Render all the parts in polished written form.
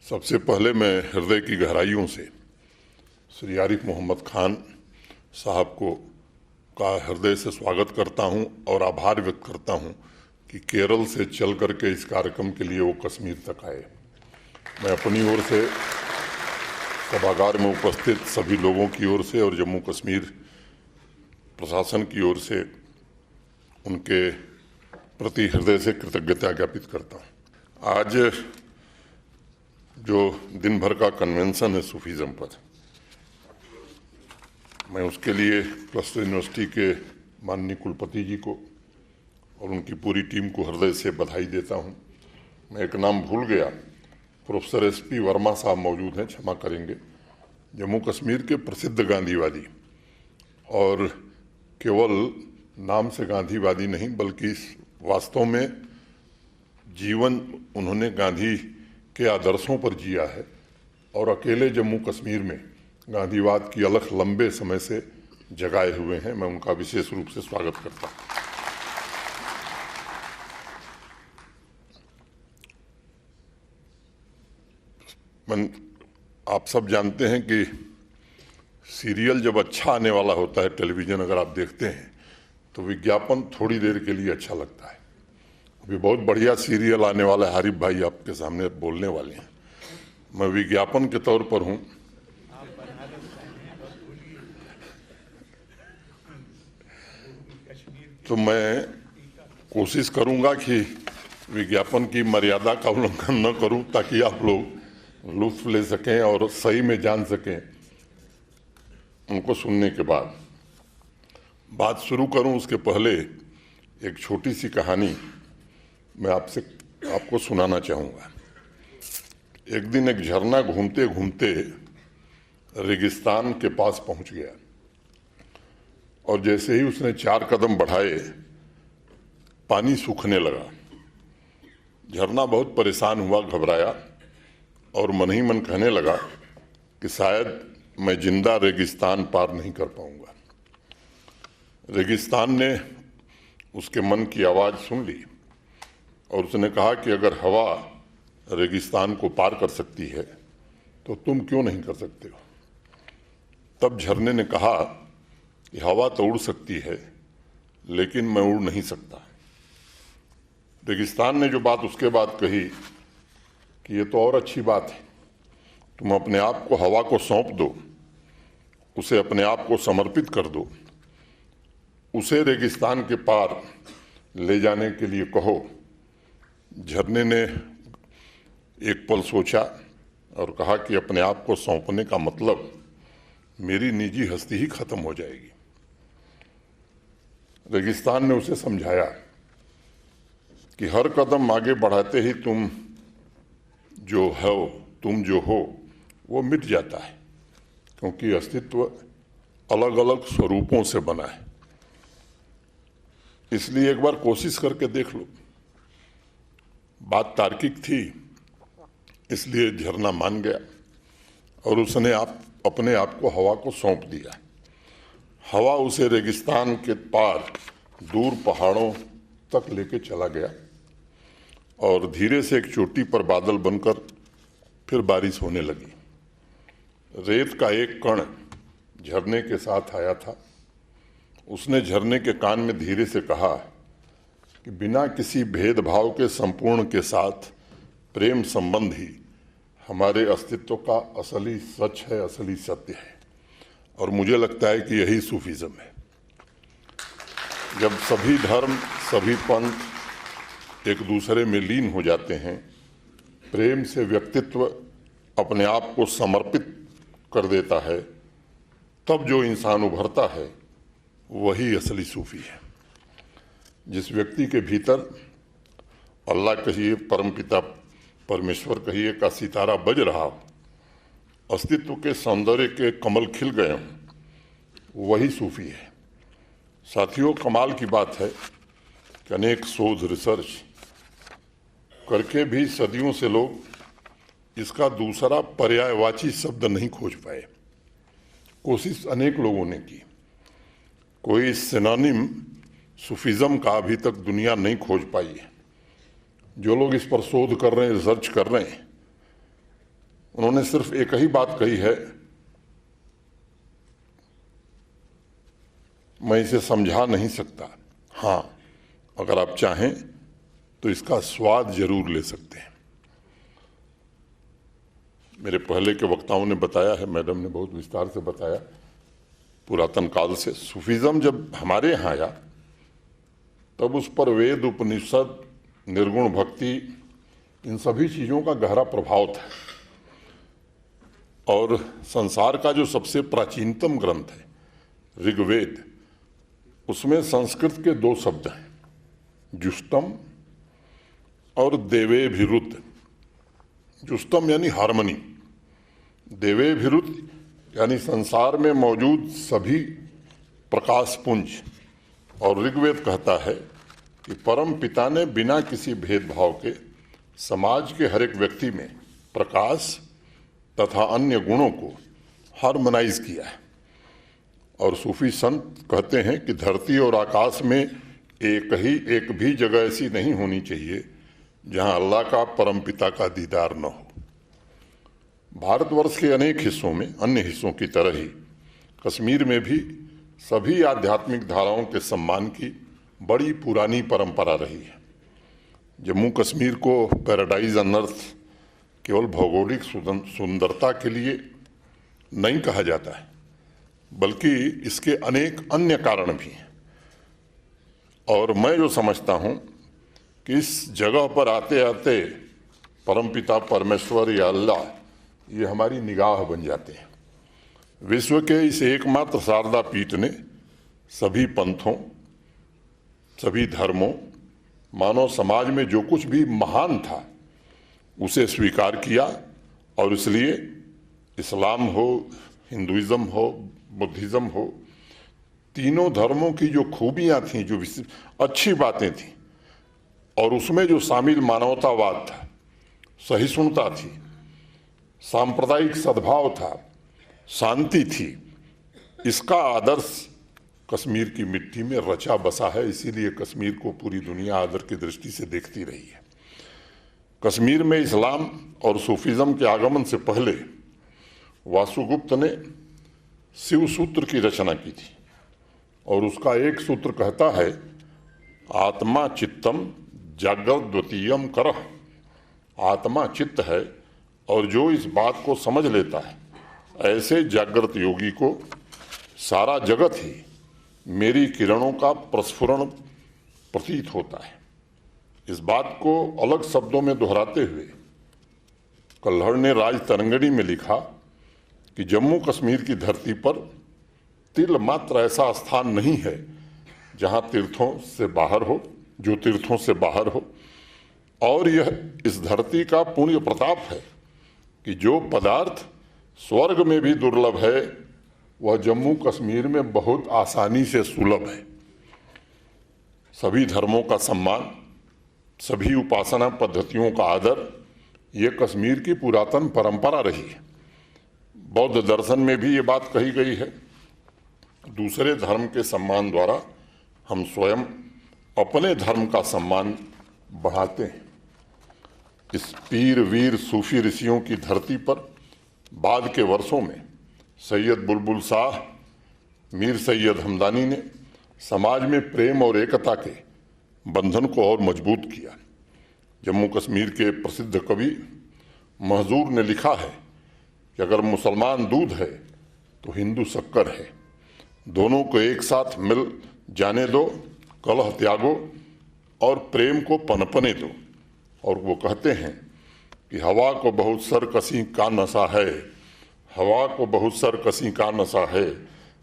सबसे पहले मैं हृदय की गहराइयों से श्री आरिफ मोहम्मद खान साहब का हृदय से स्वागत करता हूं और आभार व्यक्त करता हूं कि केरल से चल करके इस कार्यक्रम के लिए वो कश्मीर तक आए। मैं अपनी ओर से सभागार में उपस्थित सभी लोगों की ओर से और जम्मू कश्मीर प्रशासन की ओर से उनके प्रति हृदय से कृतज्ञता ज्ञापित करता हूं। आज जो दिन भर का कन्वेंशन है सूफीज़म पर, मैं उसके लिए क्लस्टर यूनिवर्सिटी के माननीय कुलपति जी को और उनकी पूरी टीम को हृदय से बधाई देता हूं। मैं एक नाम भूल गया, प्रोफेसर एसपी वर्मा साहब मौजूद हैं, क्षमा करेंगे। जम्मू कश्मीर के प्रसिद्ध गांधीवादी, और केवल नाम से गांधीवादी नहीं बल्कि वास्तव में जीवन उन्होंने गांधी के आदर्शों पर जिया है और अकेले जम्मू कश्मीर में गांधीवाद की अलख लंबे समय से जगाए हुए हैं। मैं उनका विशेष रूप से स्वागत करता हूं। आप सब जानते हैं कि सीरियल जब अच्छा आने वाला होता है, टेलीविज़न अगर आप देखते हैं तो विज्ञापन थोड़ी देर के लिए अच्छा लगता है। अभी बहुत बढ़िया सीरियल आने वाला है, आरिफ भाई आपके सामने बोलने वाले हैं। मैं विज्ञापन के तौर पर हूं, तो मैं कोशिश करूंगा कि विज्ञापन की मर्यादा का उल्लंघन न करूं ताकि आप लोग लुत्फ ले सकें और सही में जान सकें। उनको सुनने के बाद बात शुरू करूं उसके पहले एक छोटी सी कहानी मैं आपको सुनाना चाहूँगा। एक दिन एक झरना घूमते घूमते रेगिस्तान के पास पहुंच गया और जैसे ही उसने 4 कदम बढ़ाए पानी सूखने लगा। झरना बहुत परेशान हुआ, घबराया और मन ही मन कहने लगा कि शायद मैं जिंदा रेगिस्तान पार नहीं कर पाऊंगा। रेगिस्तान ने उसके मन की आवाज़ सुन ली और उसने कहा कि अगर हवा रेगिस्तान को पार कर सकती है तो तुम क्यों नहीं कर सकते हो। तब झरने ने कहा कि हवा तो उड़ सकती है लेकिन मैं उड़ नहीं सकता। रेगिस्तान ने जो बात उसके बाद कही कि ये तो और अच्छी बात है, तुम अपने आप को हवा को सौंप दो, उसे अपने आप को समर्पित कर दो, उसे रेगिस्तान के पार ले जाने के लिए कहो। झरने ने एक पल सोचा और कहा कि अपने आप को सौंपने का मतलब मेरी निजी हस्ती ही खत्म हो जाएगी। रेगिस्तान ने उसे समझाया कि हर कदम आगे बढ़ाते ही तुम जो हो वो मिट जाता है, क्योंकि अस्तित्व अलग अलग स्वरूपों से बना है। इसलिए एक बार कोशिश करके देख लो। बात तार्किक थी, इसलिए झरना मान गया और उसने अपने आप को हवा को सौंप दिया। हवा उसे रेगिस्तान के पार दूर पहाड़ों तक लेके चला गया और धीरे से एक चोटी पर बादल बनकर फिर बारिश होने लगी। रेत का एक कण झरने के साथ आया था। उसने झरने के कान में धीरे से कहा कि बिना किसी भेदभाव के संपूर्ण के साथ प्रेम संबंध ही हमारे अस्तित्व का असली सच है, असली सत्य है। और मुझे लगता है कि यही सूफीज़म है। जब सभी धर्म, सभी पंथ एक दूसरे में लीन हो जाते हैं, प्रेम से व्यक्तित्व अपने आप को समर्पित कर देता है, तब जो इंसान उभरता है वही असली सूफी है। जिस व्यक्ति के भीतर अल्लाह कहिए, परमपिता परमेश्वर कहिए का सितारा बज रहा हो, अस्तित्व के सौंदर्य के कमल खिल गए हों, वही सूफी है। साथियों, कमाल की बात है कि अनेक शोध, रिसर्च करके भी सदियों से लोग इसका दूसरा पर्यायवाची शब्द नहीं खोज पाए। कोशिश अनेक लोगों ने की, कोई सिनोनिम सूफीज़म का अभी तक दुनिया नहीं खोज पाई है। जो लोग इस पर शोध कर रहे हैं, रिसर्च कर रहे हैं, उन्होंने सिर्फ एक ही बात कही है, मैं इसे समझा नहीं सकता, हाँ अगर आप चाहें तो इसका स्वाद जरूर ले सकते हैं। मेरे पहले के वक्ताओं ने बताया है, मैडम ने बहुत विस्तार से बताया, पुरातन काल से सूफीज्म जब हमारे यहाँ आया तब उस पर वेद, उपनिषद, निर्गुण भक्ति, इन सभी चीज़ों का गहरा प्रभाव था। और संसार का जो सबसे प्राचीनतम ग्रंथ है ऋग्वेद, उसमें संस्कृत के 2 शब्द हैं, जुष्टम और देवेभिरुत। जुष्टम यानी हार्मनी, देवेभिरुत यानी संसार में मौजूद सभी प्रकाश पुंज। और ऋग्वेद कहता है कि परम पिता ने बिना किसी भेदभाव के समाज के हर एक व्यक्ति में प्रकाश तथा अन्य गुणों को हार्मोनाइज किया है। और सूफी संत कहते हैं कि धरती और आकाश में एक भी जगह ऐसी नहीं होनी चाहिए जहां अल्लाह का परम पिता का दीदार न हो। भारतवर्ष के अनेक हिस्सों में, अन्य हिस्सों की तरह ही कश्मीर में भी सभी आध्यात्मिक धाराओं के सम्मान की बड़ी पुरानी परंपरा रही है। जम्मू कश्मीर को पैराडाइज ऑन अर्थ केवल भौगोलिक सुंदरता के लिए नहीं कहा जाता है, बल्कि इसके अनेक अन्य कारण भी हैं। और मैं जो समझता हूँ कि इस जगह पर आते आते परमपिता परमेश्वर या अल्लाह ये हमारी निगाह बन जाते हैं। विश्व के इस एकमात्र शारदा पीठ ने सभी पंथों, सभी धर्मों, मानव समाज में जो कुछ भी महान था उसे स्वीकार किया। और इसलिए इस्लाम हो, हिंदुइज्म हो, बुद्धिज्म हो, तीनों धर्मों की जो खूबियां थीं, जो अच्छी बातें थीं, और उसमें जो शामिल मानवतावाद था, सहिष्णुता थी, सांप्रदायिक सद्भाव था, शांति थी, इसका आदर्श कश्मीर की मिट्टी में रचा बसा है। इसीलिए कश्मीर को पूरी दुनिया आदर की दृष्टि से देखती रही है। कश्मीर में इस्लाम और सूफीज्म के आगमन से पहले वासुगुप्त ने शिव सूत्र की रचना की थी, और उसका एक सूत्र कहता है, आत्मा चित्तम जागृत द्वितीयम करह। आत्मा चित्त है, और जो इस बात को समझ लेता है, ऐसे जागृत योगी को सारा जगत ही मेरी किरणों का प्रस्फुरण प्रतीत होता है। इस बात को अलग शब्दों में दोहराते हुए कल्हड़ ने राज तरंगिणी में लिखा कि जम्मू कश्मीर की धरती पर तिल मात्र ऐसा स्थान नहीं है जहां तीर्थों से बाहर हो, जो तीर्थों से बाहर हो। और यह इस धरती का पुण्य प्रताप है कि जो पदार्थ स्वर्ग में भी दुर्लभ है वह जम्मू कश्मीर में बहुत आसानी से सुलभ है। सभी धर्मों का सम्मान, सभी उपासना पद्धतियों का आदर, ये कश्मीर की पुरातन परंपरा रही है। बौद्ध दर्शन में भी ये बात कही गई है, दूसरे धर्म के सम्मान द्वारा हम स्वयं अपने धर्म का सम्मान बढ़ाते हैं। इस पीर वीर सूफी ऋषियों की धरती पर बाद के वर्षों में सैयद बुलबुल शाह, मीर सैयद हमदानी ने समाज में प्रेम और एकता के बंधन को और मजबूत किया। जम्मू कश्मीर के प्रसिद्ध कवि महजूर ने लिखा है कि अगर मुसलमान दूध है तो हिंदू शक्कर है, दोनों को एक साथ मिल जाने दो, कलह त्यागो और प्रेम को पनपने दो। और वो कहते हैं कि हवा को बहुत सरकशी का नशा है, हवा को बहुत सरकशी का नशा है,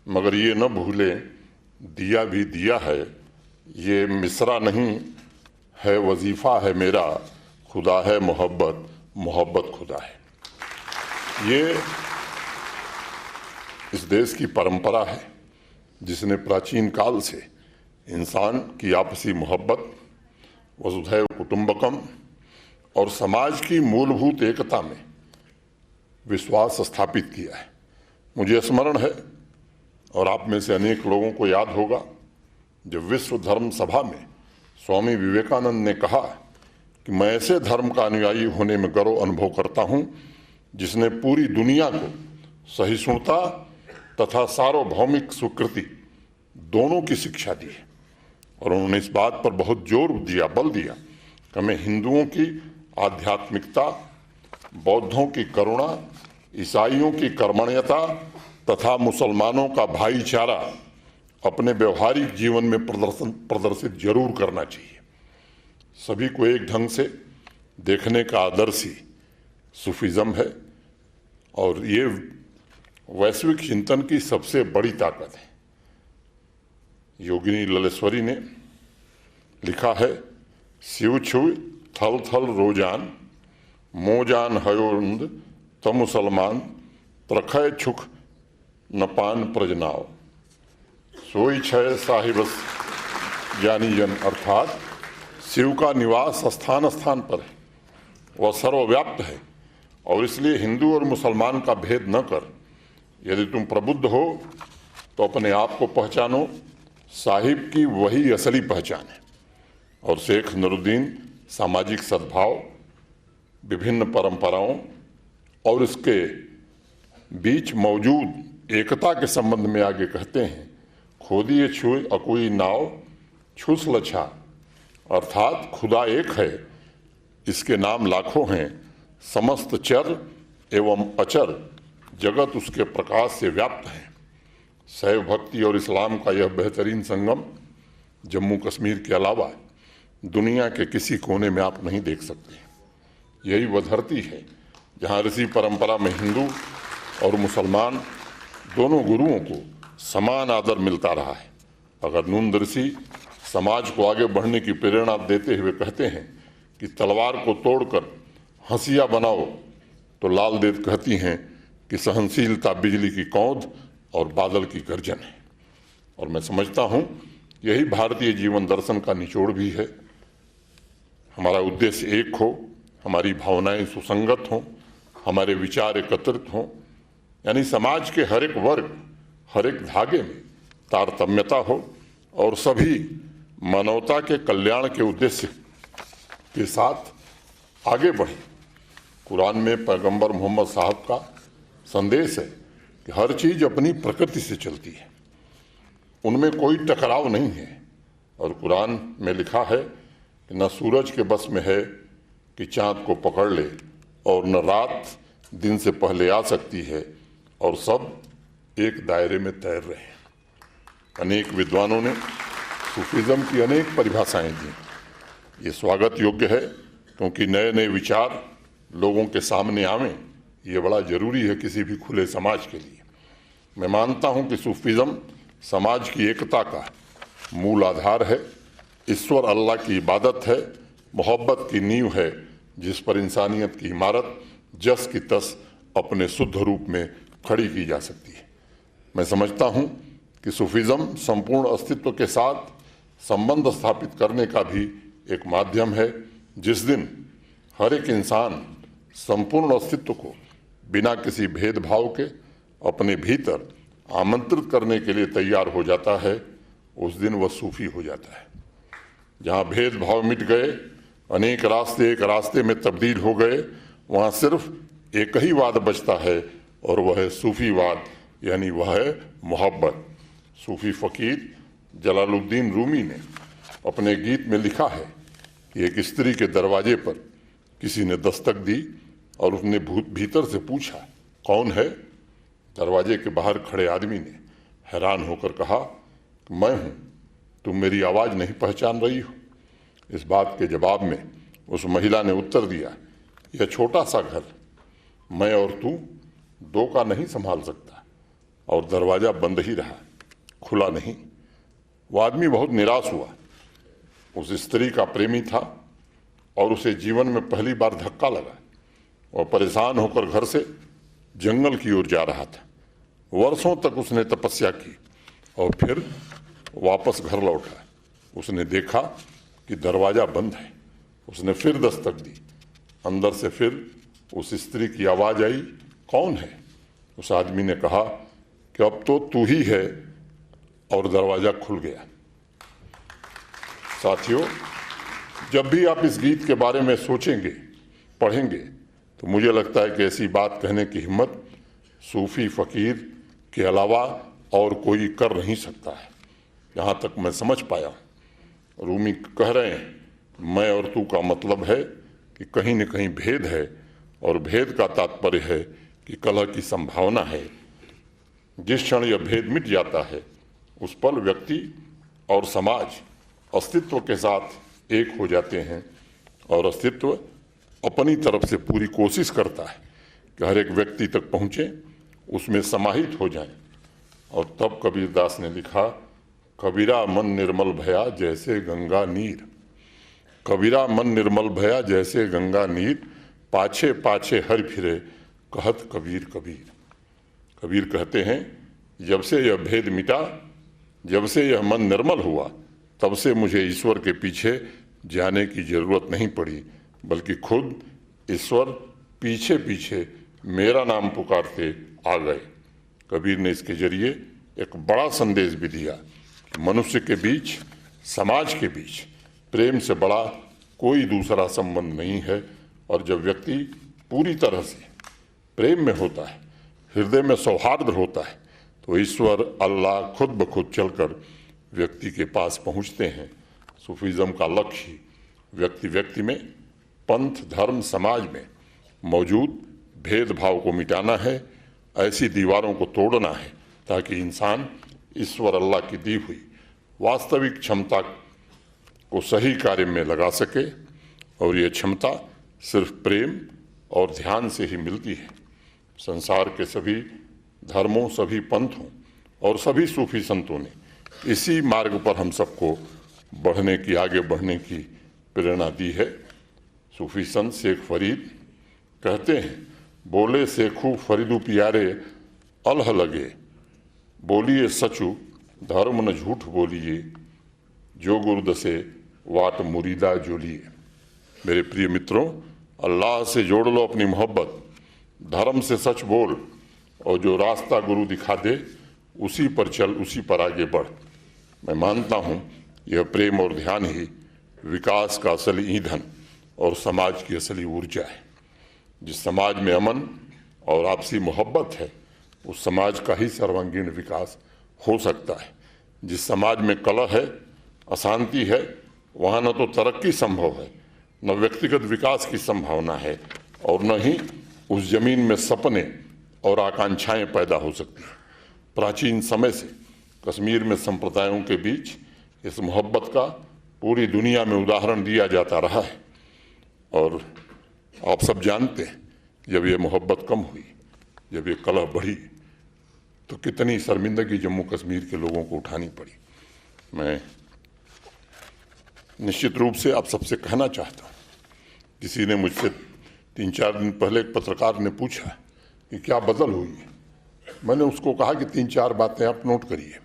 मगर ये न भूले दिया भी दिया है, ये मिसरा नहीं है वजीफा है मेरा, खुदा है मोहब्बत, मोहब्बत खुदा है। ये इस देश की परंपरा है जिसने प्राचीन काल से इंसान की आपसी मोहब्बत, वसुधैव कुटुंबकम और समाज की मूलभूत एकता में विश्वास स्थापित किया है। मुझे स्मरण है, और आप में से अनेक लोगों को याद होगा, जब विश्व धर्म सभा में स्वामी विवेकानंद ने कहा कि मैं ऐसे धर्म का अनुयायी होने में गर्व अनुभव करता हूँ जिसने पूरी दुनिया को सहिष्णुता तथा सार्वभौमिक स्वीकृति दोनों की शिक्षा दी है। और उन्होंने इस बात पर बहुत जोर दिया, बल दिया कि हमें हिंदुओं की आध्यात्मिकता, बौद्धों की करुणा, ईसाइयों की कर्मण्यता तथा मुसलमानों का भाईचारा अपने व्यवहारिक जीवन में प्रदर्शित जरूर करना चाहिए। सभी को एक ढंग से देखने का आदर्श ही सूफीज़म है और ये वैश्विक चिंतन की सबसे बड़ी ताकत है। योगिनी ललेश्वरी ने लिखा है, शिव छुई थल थल रोजान, मोजान हयोंद त मुसलमान, प्रखय छुख नपान प्रजनाओ, सोई छय साहिबस ज्ञानी जन। अर्थात शिव का निवास स्थान स्थान पर है, वह सर्वव्याप्त है और इसलिए हिंदू और मुसलमान का भेद न कर, यदि तुम प्रबुद्ध हो तो अपने आप को पहचानो, साहिब की वही असली पहचान है। और शेख नूरुद्दीन सामाजिक सद्भाव, विभिन्न परंपराओं और इसके बीच मौजूद एकता के संबंध में आगे कहते हैं, खोदिए छुए अकुई नाव छुस लछा, अर्थात खुदा एक है, इसके नाम लाखों हैं, समस्त चर एवं अचर जगत उसके प्रकाश से व्याप्त है। शैव भक्ति और इस्लाम का यह बेहतरीन संगम जम्मू कश्मीर के अलावा दुनिया के किसी कोने में आप नहीं देख सकते। यही वह धरती है जहाँ ऋषि परंपरा में हिंदू और मुसलमान दोनों गुरुओं को समान आदर मिलता रहा है। अगर नून ऋषि समाज को आगे बढ़ने की प्रेरणा देते हुए कहते हैं कि तलवार को तोड़कर हंसिया बनाओ, तो लाल देव कहती हैं कि सहनशीलता बिजली की कौंध और बादल की गर्जन है। और मैं समझता हूँ यही भारतीय जीवन दर्शन का निचोड़ भी है। हमारा उद्देश्य एक हो, हमारी भावनाएं सुसंगत हों, हमारे विचार एकत्रित हों, यानी समाज के हर एक वर्ग, हर एक धागे में तारतम्यता हो और सभी मानवता के कल्याण के उद्देश्य के साथ आगे बढ़े। कुरान में पैगंबर मोहम्मद साहब का संदेश है कि हर चीज़ अपनी प्रकृति से चलती है, उनमें कोई टकराव नहीं है। और कुरान में लिखा है कि न सूरज के बस में है कि चाँद को पकड़ ले और न रात दिन से पहले आ सकती है, और सब एक दायरे में तैर रहे हैं। अनेक विद्वानों ने सूफीज़म की अनेक परिभाषाएं दी। ये स्वागत योग्य है क्योंकि नए नए विचार लोगों के सामने आवें, ये बड़ा ज़रूरी है किसी भी खुले समाज के लिए। मैं मानता हूँ कि सूफीज़म समाज की एकता का मूल आधार है, ईश्वर अल्लाह की इबादत है, मोहब्बत की नींव है, जिस पर इंसानियत की इमारत जस की तस अपने शुद्ध रूप में खड़ी की जा सकती है। मैं समझता हूँ कि सूफीज़म संपूर्ण अस्तित्व के साथ संबंध स्थापित करने का भी एक माध्यम है। जिस दिन हर एक इंसान संपूर्ण अस्तित्व को बिना किसी भेदभाव के अपने भीतर आमंत्रित करने के लिए तैयार हो जाता है, उस दिन वह सूफी हो जाता है। जहाँ भेदभाव मिट गए, अनेक रास्ते एक रास्ते में तब्दील हो गए, वहाँ सिर्फ एक ही वाद बचता है और वह है सूफीवाद, यानी वह है मोहब्बत। सूफी फ़कीर जलालुद्दीन रूमी ने अपने गीत में लिखा है कि एक स्त्री के दरवाजे पर किसी ने दस्तक दी और उसने भीतर से पूछा, कौन है? दरवाजे के बाहर खड़े आदमी ने हैरान होकर कहा, मैं हूँ, तुम मेरी आवाज़ नहीं पहचान रही हो? इस बात के जवाब में उस महिला ने उत्तर दिया, यह छोटा सा घर मैं और तू दो का नहीं संभाल सकता। और दरवाज़ा बंद ही रहा, खुला नहीं। वो आदमी बहुत निराश हुआ। उस स्त्री का प्रेमी था और उसे जीवन में पहली बार धक्का लगा। वह परेशान होकर घर से जंगल की ओर जा रहा था। वर्षों तक उसने तपस्या की और फिर वापस घर लौटा। उसने देखा कि दरवाज़ा बंद है। उसने फिर दस्तक दी। अंदर से फिर उस स्त्री की आवाज़ आई, कौन है? उस आदमी ने कहा कि अब तो तू ही है, और दरवाज़ा खुल गया। साथियों, जब भी आप इस गीत के बारे में सोचेंगे, पढ़ेंगे, तो मुझे लगता है कि ऐसी बात कहने की हिम्मत सूफी फकीर के अलावा और कोई कर नहीं सकता है। यहाँ तक मैं समझ पाया हूँ। रूमी कह रहे हैं मैं और तू का मतलब है कि कहीं न कहीं भेद है, और भेद का तात्पर्य है कि कलह की संभावना है। जिस क्षण यह भेद मिट जाता है उस पल व्यक्ति और समाज अस्तित्व के साथ एक हो जाते हैं, और अस्तित्व अपनी तरफ से पूरी कोशिश करता है कि हर एक व्यक्ति तक पहुँचे, उसमें समाहित हो जाएं। और तब कबीरदास ने लिखा, कबीरा मन निर्मल भया जैसे गंगा नीर। कबीरा मन निर्मल भया जैसे गंगा नीर, पाछे पाछे हर फिरे कहत कबीर कबीर। कबीर कहते हैं जब से यह भेद मिटा, जब से यह मन निर्मल हुआ, तब से मुझे ईश्वर के पीछे जाने की जरूरत नहीं पड़ी, बल्कि खुद ईश्वर पीछे पीछे मेरा नाम पुकारते आ गए। कबीर ने इसके जरिए एक बड़ा संदेश भी दिया कि मनुष्य के बीच, समाज के बीच प्रेम से बड़ा कोई दूसरा संबंध नहीं है। और जब व्यक्ति पूरी तरह से प्रेम में होता है, हृदय में सौहार्द होता है, तो ईश्वर अल्लाह खुद ब खुद चलकर व्यक्ति के पास पहुंचते हैं। सूफीज़्म का लक्ष्य ही व्यक्ति व्यक्ति में, पंथ धर्म समाज में मौजूद भेदभाव को मिटाना है, ऐसी दीवारों को तोड़ना है ताकि इंसान ईश्वर अल्लाह की दी हुई वास्तविक क्षमता को सही कार्य में लगा सके। और ये क्षमता सिर्फ प्रेम और ध्यान से ही मिलती है। संसार के सभी धर्मों, सभी पंथों और सभी सूफी संतों ने इसी मार्ग पर हम सबको बढ़ने की, आगे बढ़ने की प्रेरणा दी है। सूफी संत शेख फरीद कहते हैं, बोले शेखू फरीदू प्यारे अलह लगे, बोलिए सचू धर्म न झूठ बोलिए, जो गुरुदसे वाट मुरीदा जोलिए। मेरे प्रिय मित्रों, अल्लाह से जोड़ लो अपनी मोहब्बत, धर्म से सच बोल, और जो रास्ता गुरु दिखा दे उसी पर चल, उसी पर आगे बढ़। मैं मानता हूँ यह प्रेम और ध्यान ही विकास का असली ईंधन और समाज की असली ऊर्जा है। जिस समाज में अमन और आपसी मोहब्बत है, उस समाज का ही सर्वांगीण विकास हो सकता है। जिस समाज में कलह है, अशांति है, वहाँ न तो तरक्की संभव है, न व्यक्तिगत विकास की संभावना है, और न ही उस जमीन में सपने और आकांक्षाएं पैदा हो सकती हैं। प्राचीन समय से कश्मीर में संप्रदायों के बीच इस मोहब्बत का पूरी दुनिया में उदाहरण दिया जाता रहा है। और आप सब जानते हैं, जब ये मोहब्बत कम हुई, जब ये कलह बढ़ी, तो कितनी शर्मिंदगी जम्मू कश्मीर के लोगों को उठानी पड़ी। मैं निश्चित रूप से आप सबसे कहना चाहता हूँ, किसी ने मुझसे 3-4 दिन पहले एक पत्रकार ने पूछा कि क्या बदल हुई है। मैंने उसको कहा कि 3-4 बातें आप नोट करिए,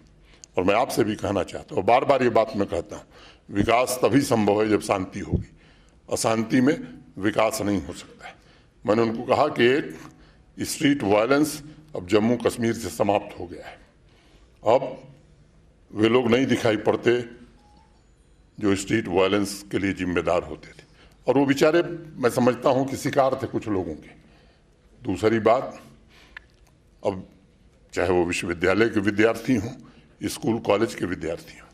और मैं आपसे भी कहना चाहता हूँ, बार बार ये बात मैं कहता हूँ, विकास तभी संभव है जब शांति होगी, अशांति में विकास नहीं हो सकता है। मैंने उनको कहा कि एक स्ट्रीट वायलेंस अब जम्मू कश्मीर से समाप्त हो गया है। अब वे लोग नहीं दिखाई पड़ते जो स्ट्रीट वायलेंस के लिए जिम्मेदार होते थे, और वो बेचारे, मैं समझता हूँ कि शिकार थे कुछ लोगों के। दूसरी बात, अब चाहे वो विश्वविद्यालय के विद्यार्थी हों, स्कूल कॉलेज के विद्यार्थी हों,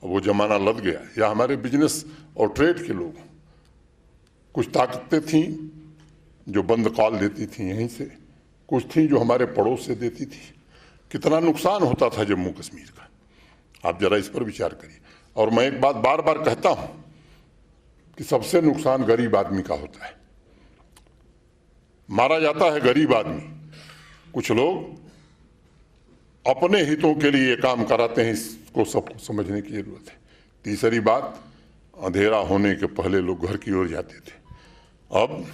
अब वो जमाना लद गया, या हमारे बिजनेस और ट्रेड के लोग। कुछ ताकतें थीं जो बंद कॉल देती थी यहीं से, कुछ थीं जो हमारे पड़ोस से देती थी। कितना नुकसान होता था जम्मू कश्मीर का, आप जरा इस पर विचार करिए। और मैं एक बात बार बार कहता हूं कि सबसे नुकसान गरीब आदमी का होता है। मारा जाता है गरीब आदमी। कुछ लोग अपने हितों के लिए काम कराते हैं, इसको सबको समझने की जरूरत है। तीसरी बात, अंधेरा होने के पहले लोग घर की ओर जाते थे। अब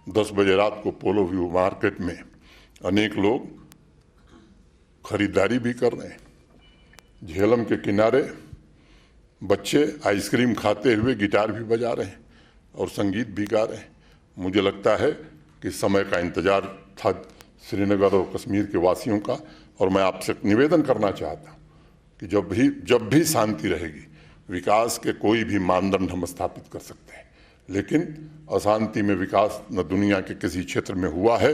10 बजे रात को पोलो व्यू मार्केट में अनेक लोग खरीदारी भी कर रहे हैं। झेलम के किनारे बच्चे आइसक्रीम खाते हुए गिटार भी बजा रहे हैं और संगीत भी गा रहे हैं। मुझे लगता है कि समय का इंतजार था श्रीनगर और कश्मीर के वासियों का, और मैं आपसे निवेदन करना चाहता हूँ कि जब भी शांति रहेगी, विकास के कोई भी मानदंड हम स्थापित कर सकते हैं, लेकिन अशांति में विकास न दुनिया के किसी क्षेत्र में हुआ है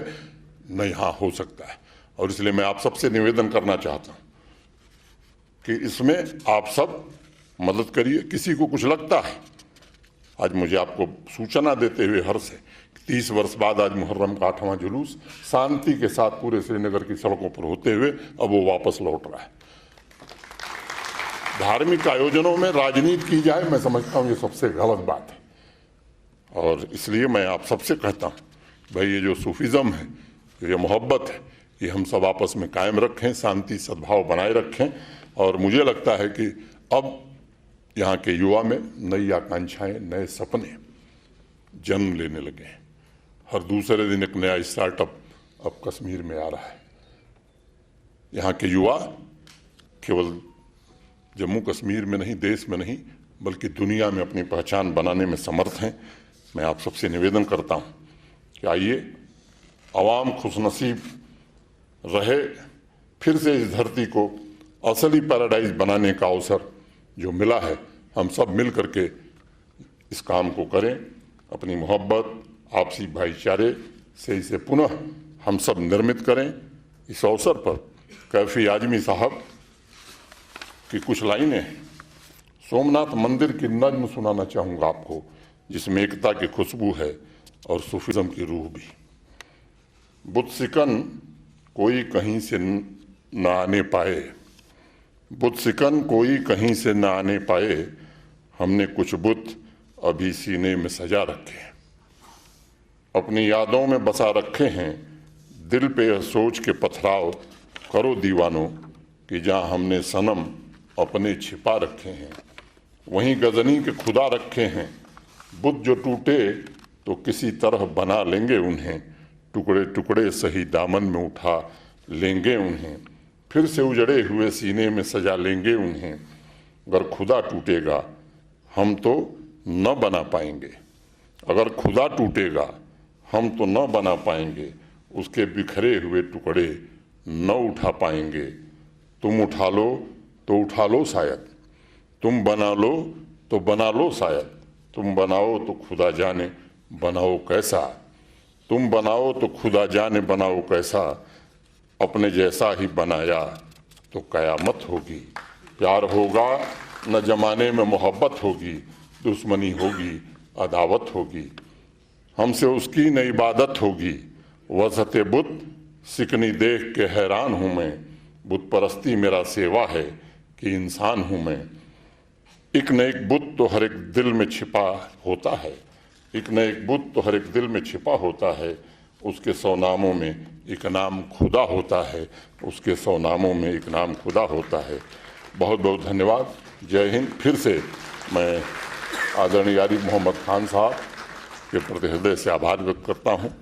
न यहाँ हो सकता है। और इसलिए मैं आप सबसे निवेदन करना चाहता हूँ कि इसमें आप सब मदद करिए। किसी को कुछ लगता है, आज मुझे आपको सूचना देते हुए हर्ष है, 30 वर्ष बाद आज मुहर्रम का 8वां जुलूस शांति के साथ पूरे श्रीनगर की सड़कों पर होते हुए अब वो वापस लौट रहा है। धार्मिक आयोजनों में राजनीति की जाए, मैं समझता हूँ ये सबसे गलत बात है। और इसलिए मैं आप सबसे कहता हूँ, भाई ये जो सूफिज्म है, ये मोहब्बत है, ये हम सब आपस में कायम रखें, शांति सद्भाव बनाए रखें। और मुझे लगता है कि अब यहाँ के युवा में नई आकांक्षाएं, नए सपने जन्म लेने लगे हैं। हर दूसरे दिन एक नया स्टार्टअप अब कश्मीर में आ रहा है। यहाँ के युवा केवल जम्मू कश्मीर में नहीं, देश में नहीं, बल्कि दुनिया में अपनी पहचान बनाने में समर्थ हैं। मैं आप सबसे निवेदन करता हूँ कि आइए, आवाम खुशनसीब रहे, फिर से इस धरती को असली पैराडाइज बनाने का अवसर जो मिला है, हम सब मिल करके इस काम को करें। अपनी मोहब्बत, आपसी भाईचारे से इसे पुनः हम सब निर्मित करें। इस अवसर पर कैफी आजमी साहब की कुछ लाइनें सोमनाथ मंदिर की नज्म सुनाना चाहूँगा आपको, जिसमें एकता की खुशबू है और सूफिज्म की रूह भी। बुत सिकन कोई कहीं से न आने पाए, बुत सिकन कोई कहीं से न आने पाए, हमने कुछ बुत अभी सीने में सजा रखे हैं, अपनी यादों में बसा रखे हैं, दिल पे यह सोच के पथराव करो दीवानों कि जहाँ हमने सनम अपने छिपा रखे हैं, वहीं गजनी के खुदा रखे हैं। बुत जो टूटे तो किसी तरह बना लेंगे उन्हें, टुकड़े टुकड़े सही दामन में उठा लेंगे उन्हें, फिर से उजड़े हुए सीने में सजा लेंगे उन्हें। अगर खुदा टूटेगा हम तो न बना पाएंगे, अगर खुदा टूटेगा हम तो न बना पाएंगे, उसके बिखरे हुए टुकड़े न उठा पाएंगे। तुम उठा लो तो उठा लो शायद, तुम बना लो तो बना लो शायद, तुम बनाओ तो खुदा जाने बनाओ कैसा, तुम बनाओ तो खुदा जाने बनाओ कैसा, अपने जैसा ही बनाया तो कयामत होगी। प्यार होगा न जमाने में मोहब्बत होगी, दुश्मनी होगी अदावत होगी, हमसे उसकी न इबादत होगी। वज़हते बुत सिकनी देख के हैरान हूँ मैं, बुत परस्ती मेरा सेवा है कि इंसान हूँ मैं। एक न एक बुत तो हर एक दिल में छिपा होता है, एक न एक बुत तो हर एक दिल में छिपा होता है, उसके 100 नामों में एक नाम खुदा होता है, उसके 100 नामों में एक नाम खुदा होता है। बहुत बहुत धन्यवाद। जय हिंद। फिर से मैं आदरणीय आरिफ मोहम्मद खान साहब के प्रति हृदय से आभार व्यक्त करता हूँ।